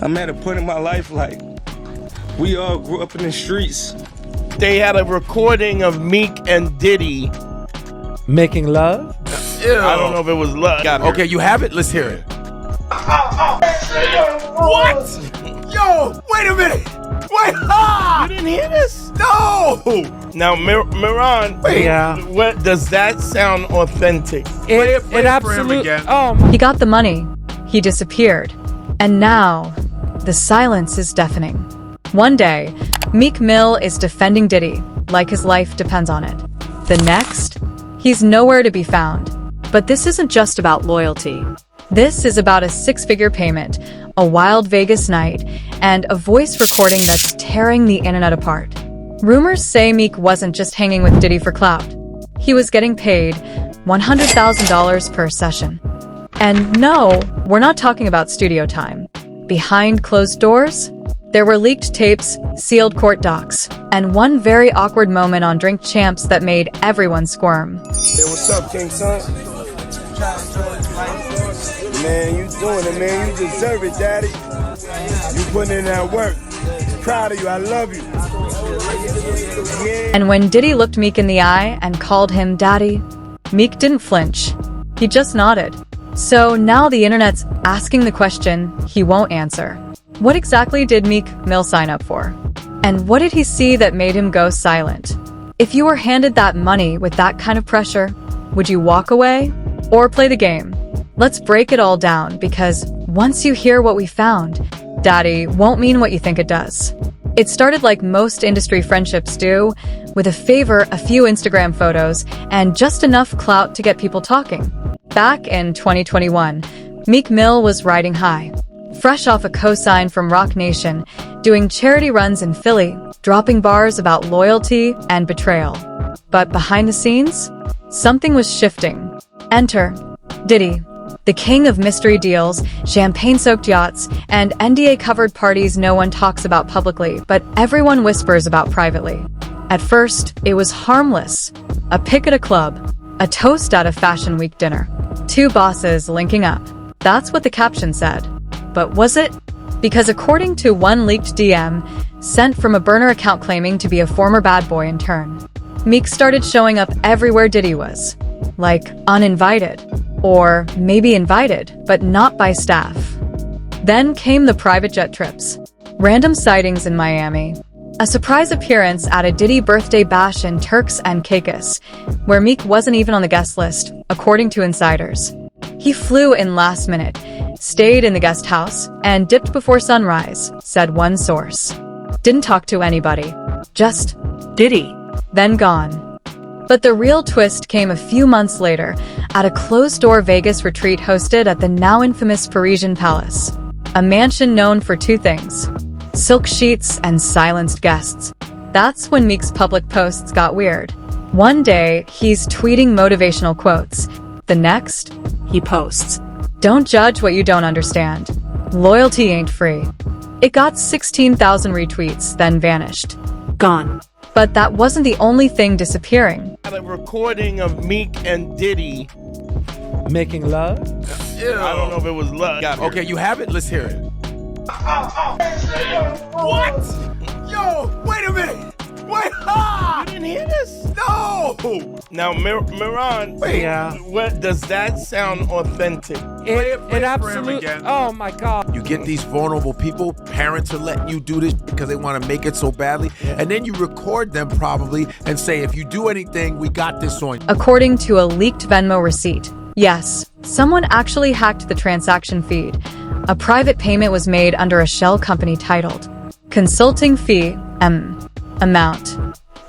I'm at a point in my life like we all grew up in the streets. They had a recording of Meek and Diddy making love. Ew. I don't know if it was love. Okay, you have it? Let's hear it. What? Yo, wait a minute. Wait, You didn't hear this? No! Now, Miran, what does that sound authentic? It absolutely. Oh my. He got the money. He disappeared. And now, the silence is deafening. One day, Meek Mill is defending Diddy, like his life depends on it. The next, he's nowhere to be found. But this isn't just about loyalty. This is about a six-figure payment, a wild Vegas night, and a voice recording that's tearing the internet apart. Rumors say Meek wasn't just hanging with Diddy for clout. He was getting paid $100,000 per session. And no, we're not talking about studio time. Behind closed doors, there were leaked tapes, sealed court docs, and one very awkward moment on Drink Champs that made everyone squirm. Hey, what's up, King Son? Man, you doing it, man. You deserve it, Daddy. You putting in that work. Proud of you. I love you. Yeah. And when Diddy looked Meek in the eye and called him Daddy, Meek didn't flinch. He just nodded. So now the internet's asking the question he won't answer. What exactly did Meek Mill sign up for? And what did he see that made him go silent? If you were handed that money with that kind of pressure, would you walk away or play the game? Let's break it all down, because once you hear what we found, Daddy won't mean what you think it does. It started like most industry friendships do, with a favor, a few Instagram photos, and just enough clout to get people talking. Back in 2021, Meek Mill was riding high. Fresh off a cosign from Roc Nation, doing charity runs in Philly, dropping bars about loyalty and betrayal. But behind the scenes, something was shifting. Enter Diddy, the king of mystery deals, champagne-soaked yachts, and NDA-covered parties no one talks about publicly, but everyone whispers about privately. At first, it was harmless. A pic at a club, a toast at a Fashion Week dinner. Two bosses linking up. That's what the caption said. But was it? Because according to one leaked DM, sent from a burner account claiming to be a former bad boy in turn, Meek started showing up everywhere Diddy was. Like, uninvited. Or maybe invited, but not by staff. Then came the private jet trips. Random sightings in Miami. A surprise appearance at a Diddy birthday bash in Turks and Caicos, where Meek wasn't even on the guest list, according to insiders. He flew in last minute, stayed in the guest house, and dipped before sunrise, said one source. Didn't talk to anybody. Just Diddy. Then gone. But the real twist came a few months later at a closed-door Vegas retreat hosted at the now infamous Parisian Palace, a mansion known for two things: silk sheets and silenced guests. That's when Meek's public posts got weird. One day, he's tweeting motivational quotes. The next, he posts, "Don't judge what you don't understand. Loyalty ain't free." It got 16,000 retweets, then vanished. Gone. But that wasn't the only thing disappearing. A recording of Meek and Diddy Making love? Ew. I don't know if it was love. Okay, you have it? Let's hear it. What? Yo, wait a minute. Wait, You didn't hear this? No! Now, Miran, what does that sound authentic? It absolutely. Oh my God. You get these vulnerable people, parents are letting you do this because they want to make it so badly, and then you record them probably and say, if you do anything, we got this on you. According to a leaked Venmo receipt, yes, someone actually hacked the transaction feed. A private payment was made under a shell company titled Consulting Fee, Amount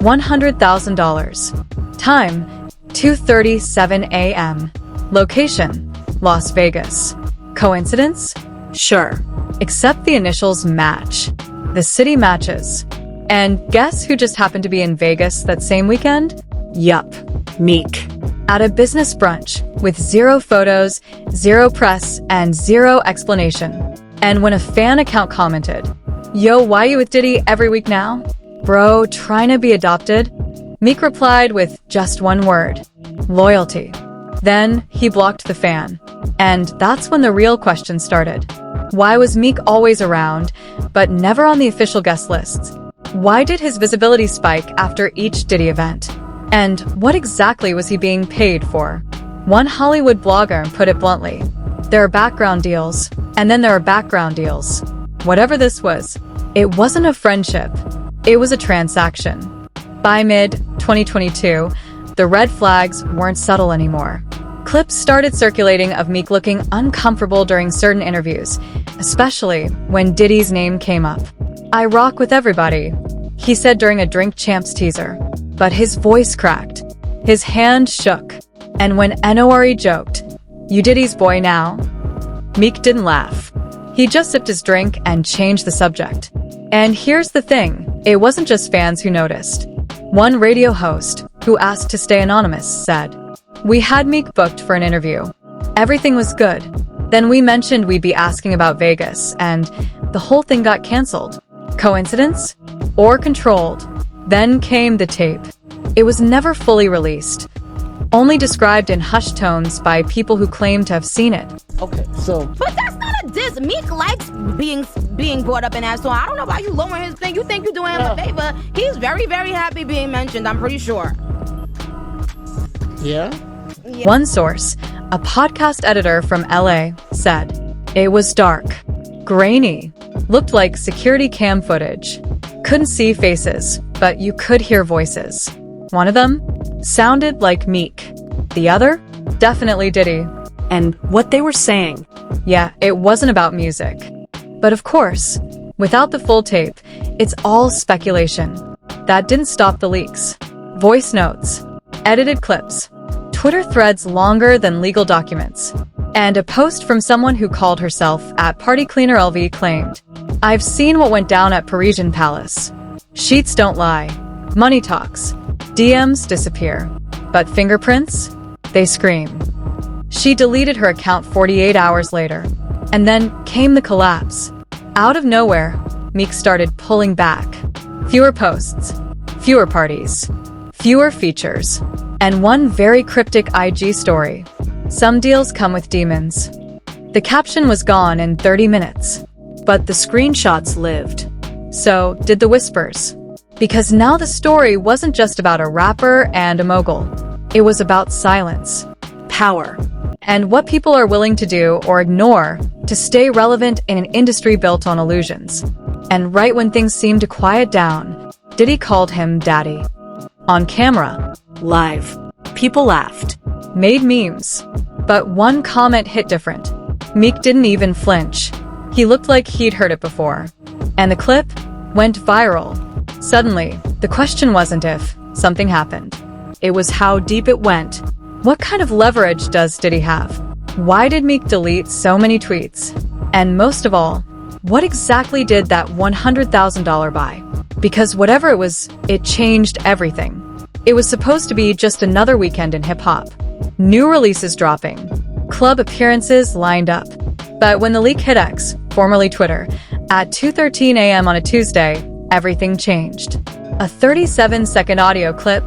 $100,000. Time 2:37 a.m. Location Las Vegas. Coincidence? Sure. Except the initials match. The city matches. And guess who just happened to be in Vegas that same weekend? Yup, Meek. At a business brunch with zero photos, zero press, and zero explanation. And when a fan account commented, "Yo, why you with Diddy every week now? Bro, trying to be adopted?" Meek replied with just one word: loyalty. Then he blocked the fan. And that's when the real question started. Why was Meek always around, but never on the official guest lists? Why did his visibility spike after each Diddy event? And what exactly was he being paid for? One Hollywood blogger put it bluntly: there are background deals, and then there are background deals. Whatever this was, it wasn't a friendship. It was a transaction. By mid-2022, the red flags weren't subtle anymore. Clips started circulating of Meek looking uncomfortable during certain interviews, especially when Diddy's name came up. "I rock with everybody," he said during a Drink Champs teaser. But his voice cracked. His hand shook. And when NORE joked, "You Diddy's boy now?" Meek didn't laugh. He just sipped his drink and changed the subject. And here's the thing, it wasn't just fans who noticed. One radio host, who asked to stay anonymous, said, "We had Meek booked for an interview. Everything was good. Then we mentioned we'd be asking about Vegas, and the whole thing got canceled. Coincidence? Or controlled? Then came the tape. It was never fully released. Only described in hushed tones by people who claim to have seen it." Okay, so. But that's not a diss. Meek likes being brought up in that song. I don't know why you lowering his thing. You think you're doing him a favor. He's very, very happy being mentioned, I'm pretty sure. Yeah? One source, a podcast editor from LA, said, "It was dark, grainy, looked like security cam footage. Couldn't see faces, but you could hear voices. One of them sounded like Meek. The other, definitely Diddy. And what they were saying, yeah, it wasn't about music. But of course, without the full tape, it's all speculation. That didn't stop the leaks. Voice notes, edited clips, Twitter threads longer than legal documents, and a post from someone who called herself at Party Cleaner LV claimed, "I've seen what went down at Parisian Palace. Sheets don't lie. Money talks. DMs disappear. But fingerprints? They scream." She deleted her account 48 hours later. And then came the collapse. Out of nowhere, Meek started pulling back. Fewer posts, fewer parties, fewer features, and one very cryptic IG story. "Some deals come with demons." The caption was gone in 30 minutes. But the screenshots lived. So did the whispers. Because now the story wasn't just about a rapper and a mogul. It was about silence, power, and what people are willing to do or ignore to stay relevant in an industry built on illusions. And right when things seemed to quiet down, Diddy called him daddy. On camera, live, people laughed, made memes. But one comment hit different. Meek didn't even flinch. He looked like he'd heard it before. And the clip went viral. Suddenly, the question wasn't if something happened. It was how deep it went. What kind of leverage does Diddy have? Why did Meek delete so many tweets? And most of all, what exactly did that $100,000 buy? Because whatever it was, it changed everything. It was supposed to be just another weekend in hip-hop. New releases dropping. Club appearances lined up. But when the leak hit X, formerly Twitter, at 2:13 a.m. on a Tuesday, everything changed. A 37-second audio clip,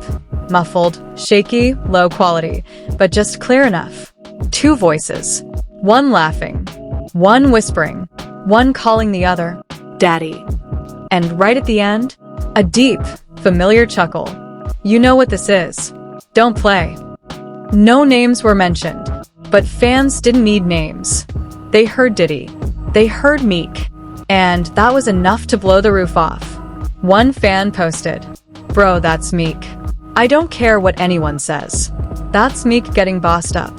muffled, shaky, low quality, but just clear enough. Two voices. One laughing, one whispering, one calling the other daddy. And right at the end, a deep, familiar chuckle. You know what this is. Don't play. No names were mentioned, but fans didn't need names. They heard Diddy. They heard Meek. And that was enough to blow the roof off. One fan posted, "Bro, that's Meek. I don't care what anyone says. That's Meek getting bossed up."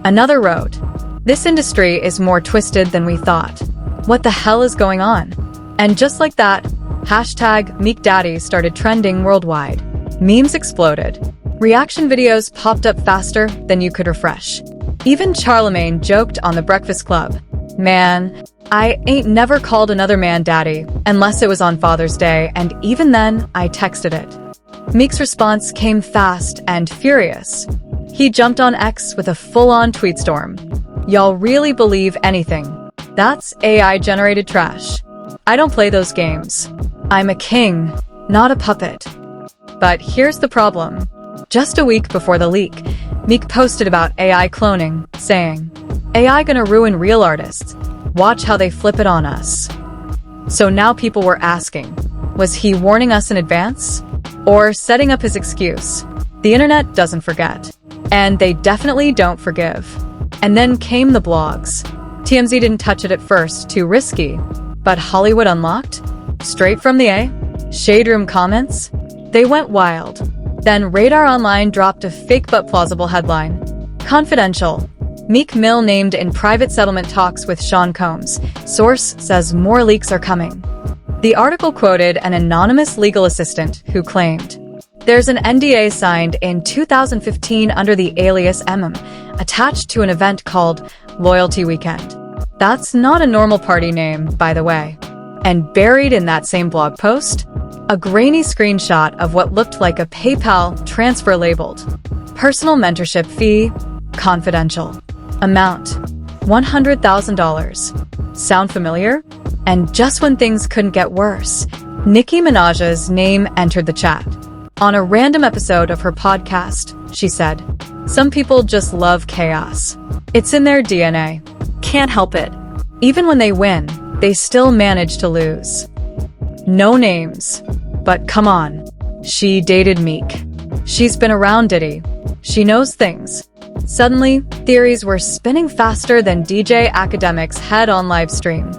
Another wrote, "This industry is more twisted than we thought. What the hell is going on?" And just like that, hashtag Meek Daddy started trending worldwide. Memes exploded. Reaction videos popped up faster than you could refresh. Even Charlemagne joked on The Breakfast Club, "Man, I ain't never called another man daddy unless it was on Father's Day, and even then, I texted it." Meek's response came fast and furious. He jumped on X with a full-on tweet storm. "Y'all really believe anything? That's AI-generated trash. I don't play those games. I'm a king, not a puppet." But here's the problem. Just a week before the leak, Meek posted about AI cloning, saying, "AI gonna ruin real artists. Watch how they flip it on us. So now people were asking, was he warning us in advance? Or setting up his excuse? The internet doesn't forget. And they definitely don't forgive. And then came the blogs. TMZ didn't touch it at first, too risky. But Hollywood Unlocked? Straight from the A? Shade Room comments? They went wild. Then Radar Online dropped a fake but plausible headline. Confidential. Meek Mill named in private settlement talks with Sean Combs. Source says more leaks are coming. The article quoted an anonymous legal assistant who claimed, "There's an NDA signed in 2015 under the alias attached to an event called Loyalty Weekend." That's not a normal party name, by the way. And buried in that same blog post, a grainy screenshot of what looked like a PayPal transfer labeled personal mentorship fee, confidential. Amount, $100,000. Sound familiar? And just when things couldn't get worse, Nicki Minaj's name entered the chat. On a random episode of her podcast, she said, "Some people just love chaos. It's in their DNA. Can't help it. Even when they win, they still manage to lose." No names. But come on. She dated Meek. She's been around Diddy. She knows things. Suddenly, theories were spinning faster than DJ Academic's head on live stream.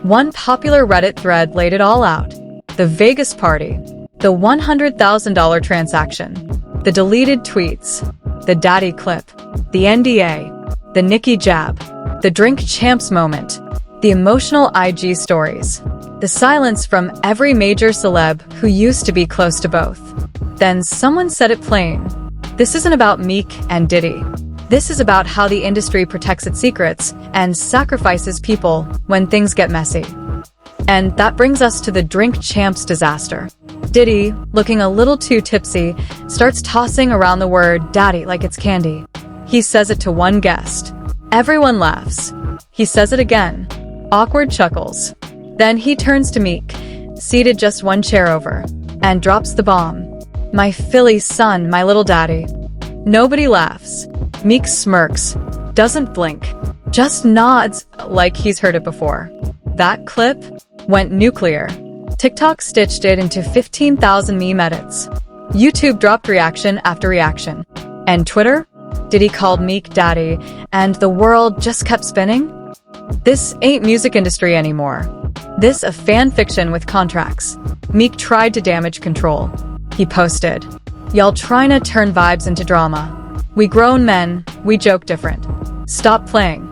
One popular Reddit thread laid it all out. The Vegas party. The $100,000 transaction. The deleted tweets. The Daddy clip. The NDA. The Nicki jab. The drink champs moment. The emotional IG stories. The silence from every major celeb who used to be close to both. Then someone said it plain. This isn't about Meek and Diddy. This is about how the industry protects its secrets and sacrifices people when things get messy. And that brings us to the drink champs disaster. Diddy, looking a little too tipsy, starts tossing around the word daddy like it's candy. He says it to one guest. Everyone laughs. He says it again. Awkward chuckles. Then he turns to Meek, seated just one chair over, and drops the bomb. "My Philly son, my little daddy." Nobody laughs. Meek smirks, doesn't blink, just nods like he's heard it before. That clip went nuclear. TikTok stitched it into 15,000 meme edits. YouTube dropped reaction after reaction. And Twitter? Diddy called Meek daddy, and the world just kept spinning? This ain't music industry anymore. This a fan fiction with contracts. Meek tried to damage control. He posted, "Y'all trying to turn vibes into drama. We grown men, we joke different. Stop playing."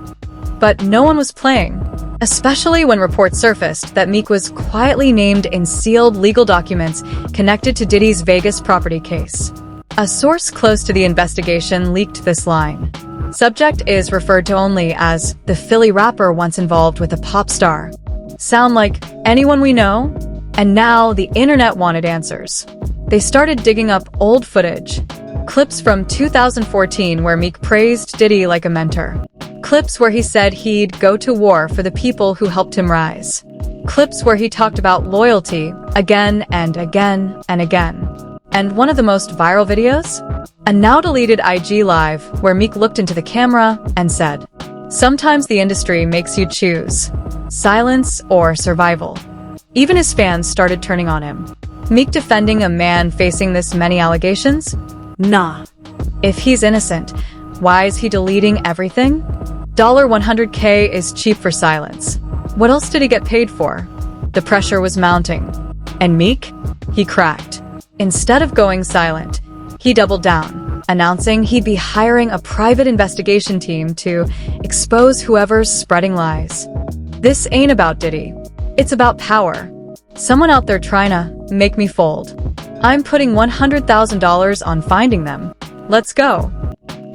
But no one was playing, especially when reports surfaced that Meek was quietly named in sealed legal documents connected to Diddy's Vegas property case. A source close to the investigation leaked this line. Subject is referred to only as the Philly rapper once involved with a pop star. Sound like anyone we know? And now the internet wanted answers. They started digging up old footage. Clips from 2014 where Meek praised Diddy like a mentor. Clips where he said he'd go to war for the people who helped him rise. Clips where he talked about loyalty again and again and again. And one of the most viral videos? A now-deleted IG Live where Meek looked into the camera and said, "Sometimes the industry makes you choose silence or survival." Even his fans started turning on him. Meek defending a man facing this many allegations? Nah. If he's innocent, why is he deleting everything? $100K is cheap for silence. What else did he get paid for? The pressure was mounting. And Meek? He cracked. Instead of going silent, he doubled down, announcing he'd be hiring a private investigation team to expose whoever's spreading lies. This ain't about Diddy. It's about power. Someone out there trying to make me fold. I'm putting $100,000 on finding them. Let's go.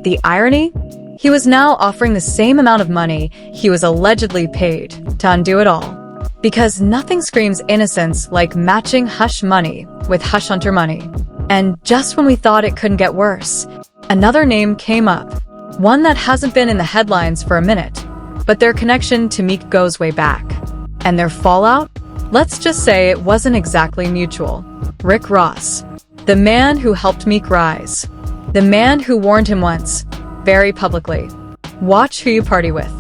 The irony? He was now offering the same amount of money he was allegedly paid to undo it all. Because nothing screams innocence like matching hush money with hush hunter money. And just when we thought it couldn't get worse, another name came up. One that hasn't been in the headlines for a minute, but their connection to Meek goes way back. And their fallout? Let's just say it wasn't exactly mutual. Rick Ross. The man who helped Meek rise. The man who warned him once, very publicly. Watch who you party with.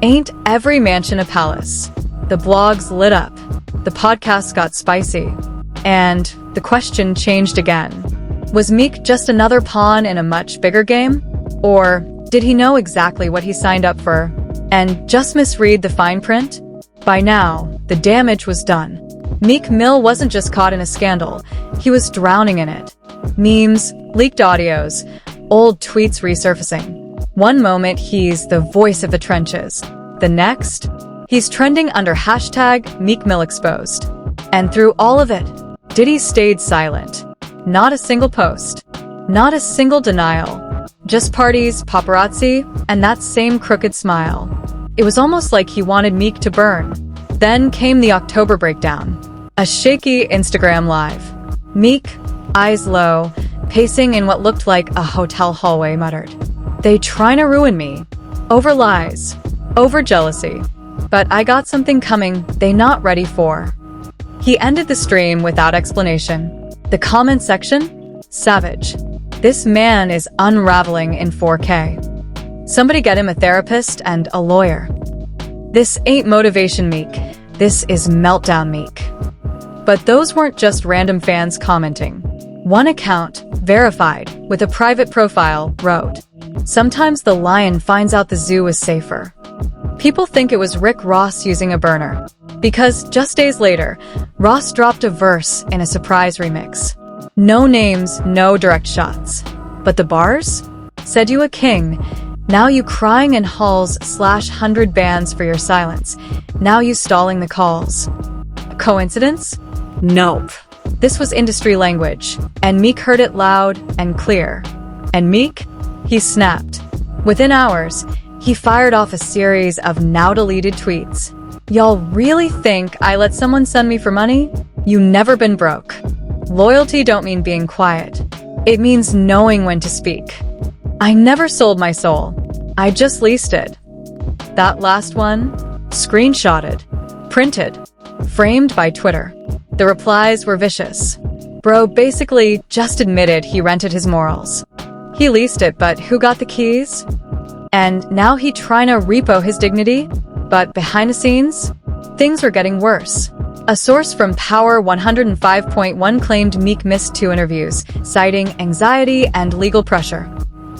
Ain't every mansion a palace? The blogs lit up. The podcast got spicy. And the question changed again. Was Meek just another pawn in a much bigger game? Or did he know exactly what he signed up for and just misread the fine print? By now, the damage was done. Meek Mill wasn't just caught in a scandal, he was drowning in it. Memes, leaked audios, old tweets resurfacing. One moment, he's the voice of the trenches. The next, he's trending under hashtag Meek Mill exposed. And through all of it, Diddy stayed silent. Not a single post. Not a single denial. Just parties, paparazzi, and that same crooked smile. It was almost like he wanted Meek to burn. Then came the October breakdown. A shaky Instagram live. Meek, eyes low, pacing in what looked like a hotel hallway, muttered, "They tryna ruin me. Over lies. Over jealousy. But I got something coming they not ready for." He ended the stream without explanation. The comment section? Savage. This man is unraveling in 4K. Somebody get him a therapist and a lawyer. This ain't motivation Meek. This is meltdown Meek. But those weren't just random fans commenting. One account, verified, with a private profile, wrote, "Sometimes the lion finds out the zoo is safer." People think it was Rick Ross using a burner. Because just days later, Ross dropped a verse in a surprise remix. No names, no direct shots. But the bars? Said you a king. Now you crying in halls /100 bands for your silence. Now you stalling the calls. Coincidence? Nope. This was industry language, and Meek heard it loud and clear. And Meek? He snapped. Within hours, he fired off a series of now-deleted tweets. "Y'all really think I let someone send me for money? You never been broke. Loyalty don't mean being quiet. It means knowing when to speak. I never sold my soul. I just leased it." That last one? Screenshotted. Printed. Framed by Twitter. The replies were vicious. Bro basically just admitted he rented his morals. He leased it, but who got the keys? And now he trying to repo his dignity? But behind the scenes, things were getting worse. A source from Power 105.1 claimed Meek missed 2 interviews, citing anxiety and legal pressure.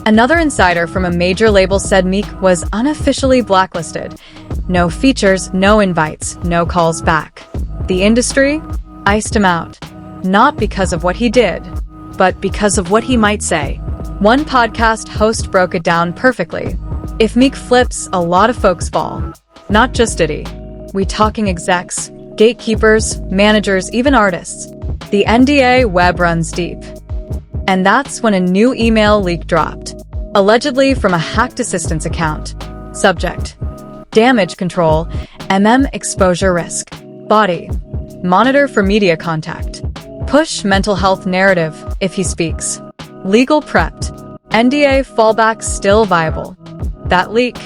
Another insider from a major label said Meek was unofficially blacklisted. No features, no invites, no calls back. The industry iced him out. Not because of what he did, but because of what he might say. One podcast host broke it down perfectly. If Meek flips, a lot of folks fall. Not just Diddy. We talking execs, gatekeepers, managers, even artists. The NDA web runs deep. And that's when a new email leak dropped. Allegedly from a hacked assistance account. Subject: damage control, exposure risk. Body: monitor for media contact. Push mental health narrative if he speaks. Legal prepped. NDA fallback still viable. That leak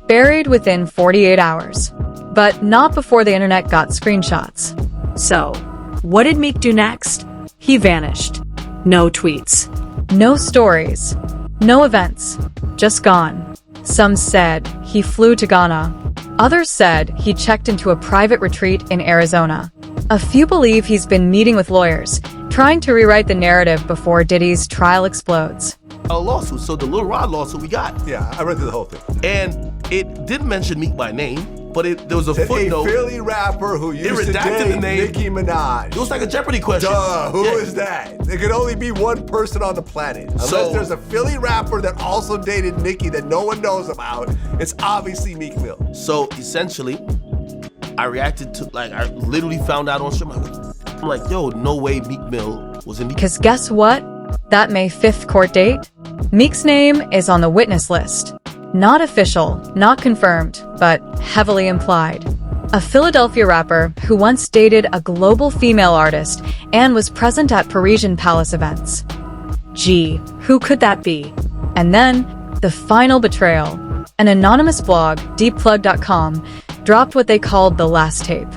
buried within 48 hours. But not before the internet got screenshots. So, what did Meek do next? He vanished. No tweets. No stories. No events. Just gone. Some said he flew to Ghana. Others said he checked into a private retreat in Arizona. A few believe he's been meeting with lawyers, trying to rewrite the narrative before Diddy's trial explodes. A lawsuit, so the Lil Rod lawsuit we got. Yeah, I read through the whole thing. And it didn't mention Meek by name, but there was a footnote. A Philly rapper who used to date the name Nicki Minaj. It was like a Jeopardy question. Duh, who is that? There could only be one person on the planet. Unless there's a Philly rapper that also dated Nicki that no one knows about, it's obviously Meek Mill. So essentially, I reacted to, I literally found out on stream. I'm like, yo, no way Meek Mill was in. Because guess what? That May 5th court date? Meek's name is on the witness list. Not official, not confirmed, but heavily implied. A Philadelphia rapper who once dated a global female artist and was present at Parisian palace events. Gee, who could that be? And then, the final betrayal. An anonymous blog, deepplug.com, dropped what they called the last tape.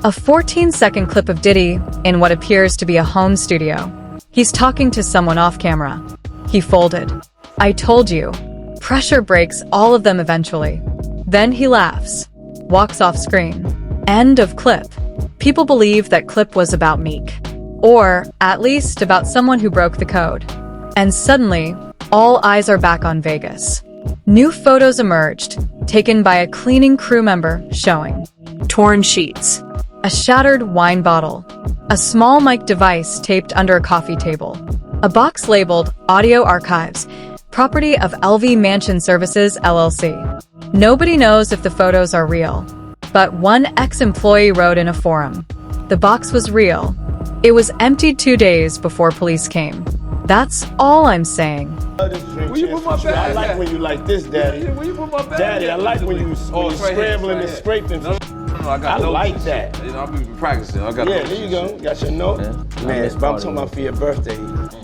A 14-second clip of Diddy in what appears to be a home studio. He's talking to someone off camera. He folded. I told you. Pressure breaks all of them eventually. Then he laughs, walks off screen. End of clip. People believe that clip was about Meek. Or, at least, about someone who broke the code. And suddenly, all eyes are back on Vegas. New photos emerged, taken by a cleaning crew member, showing Torn sheets. a shattered wine bottle, a small mic device taped under a coffee table, a box labeled Audio Archives, property of LV Mansion Services, LLC. Nobody knows if the photos are real, but one ex-employee wrote in a forum, the box was real. It was emptied 2 days before police came. That's all I'm saying. Where you put my bag? I like when you like this, Daddy. Where you put my bag? Daddy, I like when you scrambling and scraping. No, I like that. You know, I've been practicing. I got there you go. Got your note? Man, but I'm talking about for your birthday.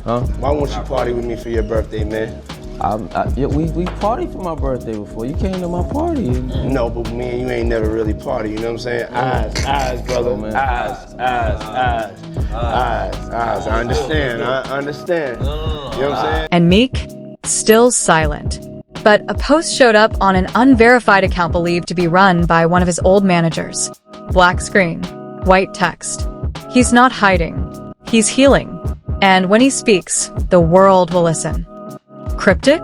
Huh? Why won't you party with me for your birthday, man? We partied for my birthday before. You came to my party. No, but me and you ain't never really party, you know what I'm saying? Eyes, brother. Eyes. I understand. You know what I'm saying? And Meek, still silent. But a post showed up on an unverified account believed to be run by one of his old managers. Black screen, white text. He's not hiding. He's healing. And when he speaks, the world will listen. Cryptic?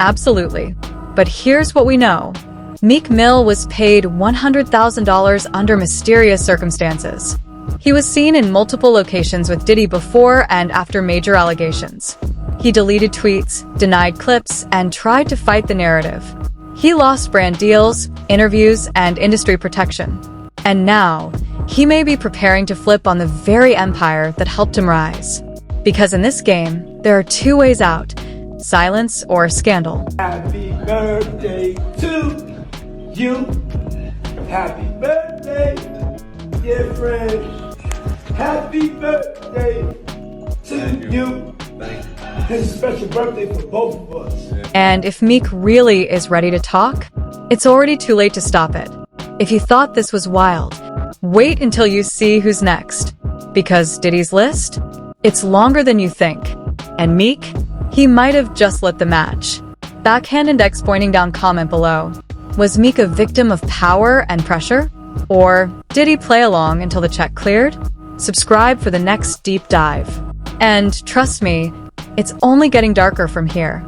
Absolutely. But here's what we know. Meek Mill was paid $100,000 under mysterious circumstances. He was seen in multiple locations with Diddy before and after major allegations. He deleted tweets, denied clips, and tried to fight the narrative. He lost brand deals, interviews, and industry protection. And now, he may be preparing to flip on the very empire that helped him rise. Because in this game, there are two ways out: silence or scandal. Happy birthday to you. Happy birthday, dear friend. Happy birthday to you. It's a special birthday for both of us. And if Meek really is ready to talk, it's already too late to stop it. If you thought this was wild, wait until you see who's next. Because Diddy's list? It's longer than you think. And Meek? He might have just lit the match. Backhand index pointing down comment below. Was Meek a victim of power and pressure? Or did he play along until the check cleared? Subscribe for the next deep dive. And trust me, it's only getting darker from here.